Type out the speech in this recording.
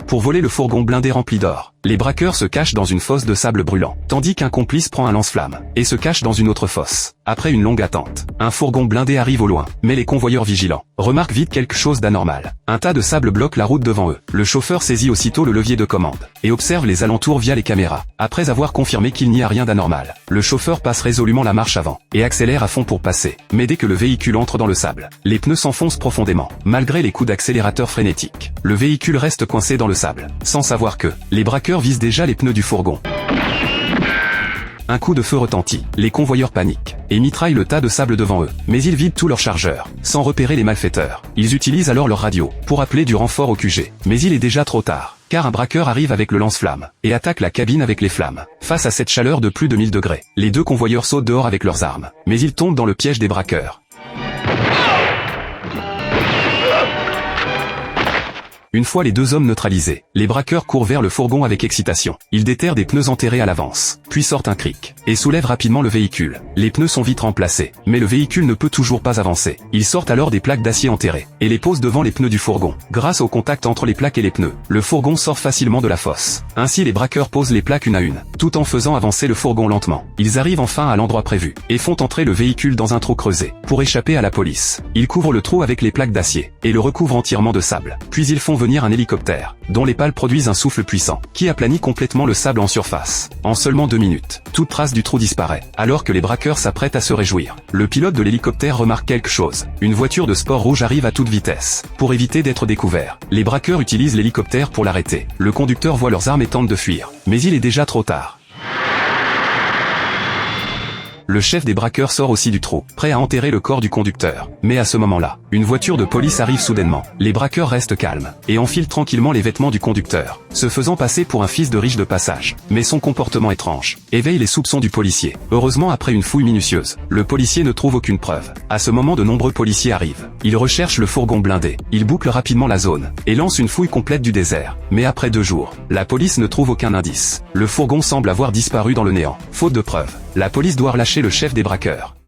pour voler le fourgon blindé rempli d'or. Les braqueurs se cachent dans une fosse de sable brûlant, tandis qu'un complice prend un lance-flamme et se cache dans une autre fosse. Après une longue attente, un fourgon blindé arrive au loin, mais les convoyeurs vigilants remarquent vite quelque chose d'anormal. Un tas de sable bloque la route devant eux. Le chauffeur saisit aussitôt le levier de commande et observe les alentours via les caméras. Après avoir confirmé qu'il n'y a rien d'anormal, le chauffeur passe résolument la marche avant et accélère à fond pour passer. Mais dès que le véhicule entre dans le sable, les pneus s'enfoncent profondément, malgré les coups d'accélérateur frénétiques. Le véhicule reste coincé dans le sable, sans savoir que les braqueurs visent déjà les pneus du fourgon. Un coup de feu retentit, les convoyeurs paniquent et mitraillent le tas de sable devant eux. Mais ils vident tous leurs chargeurs, sans repérer les malfaiteurs. Ils utilisent alors leur radio pour appeler du renfort au QG. Mais il est déjà trop tard, car un braqueur arrive avec le lance-flamme et attaque la cabine avec les flammes. Face à cette chaleur de plus de 1000 degrés, les deux convoyeurs sautent dehors avec leurs armes. Mais ils tombent dans le piège des braqueurs. Une fois les deux hommes neutralisés, les braqueurs courent vers le fourgon avec excitation. Ils déterrent des pneus enterrés à l'avance, puis sortent un cric, et soulèvent rapidement le véhicule. Les pneus sont vite remplacés, mais le véhicule ne peut toujours pas avancer. Ils sortent alors des plaques d'acier enterrées, et les posent devant les pneus du fourgon. Grâce au contact entre les plaques et les pneus, le fourgon sort facilement de la fosse. Ainsi les braqueurs posent les plaques une à une, tout en faisant avancer le fourgon lentement. Ils arrivent enfin à l'endroit prévu, et font entrer le véhicule dans un trou creusé, pour échapper à la police. Ils couvrent le trou avec les plaques d'acier, et le recouvrent entièrement de sable. Puis ils font venir un hélicoptère, dont les pales produisent un souffle puissant, qui aplanit complètement le sable en surface. En seulement 2 minutes, toute trace du trou disparaît, alors que les braqueurs s'apprêtent à se réjouir. Le pilote de l'hélicoptère remarque quelque chose. Une voiture de sport rouge arrive à toute vitesse. Pour éviter d'être découvert, les braqueurs utilisent l'hélicoptère pour l'arrêter. Le conducteur voit leurs armes et tente de fuir, mais il est déjà trop tard. Le chef des braqueurs sort aussi du trou, prêt à enterrer le corps du conducteur. Mais à ce moment-là, une voiture de police arrive soudainement. Les braqueurs restent calmes, et enfilent tranquillement les vêtements du conducteur, se faisant passer pour un fils de riche de passage. Mais son comportement étrange éveille les soupçons du policier. Heureusement, après une fouille minutieuse, le policier ne trouve aucune preuve. À ce moment, de nombreux policiers arrivent. Ils recherchent le fourgon blindé. Ils bouclent rapidement la zone, et lancent une fouille complète du désert. Mais après 2 jours, la police ne trouve aucun indice. Le fourgon semble avoir disparu dans le néant. Faute de preuves, la police doit relâcher le chef des braqueurs.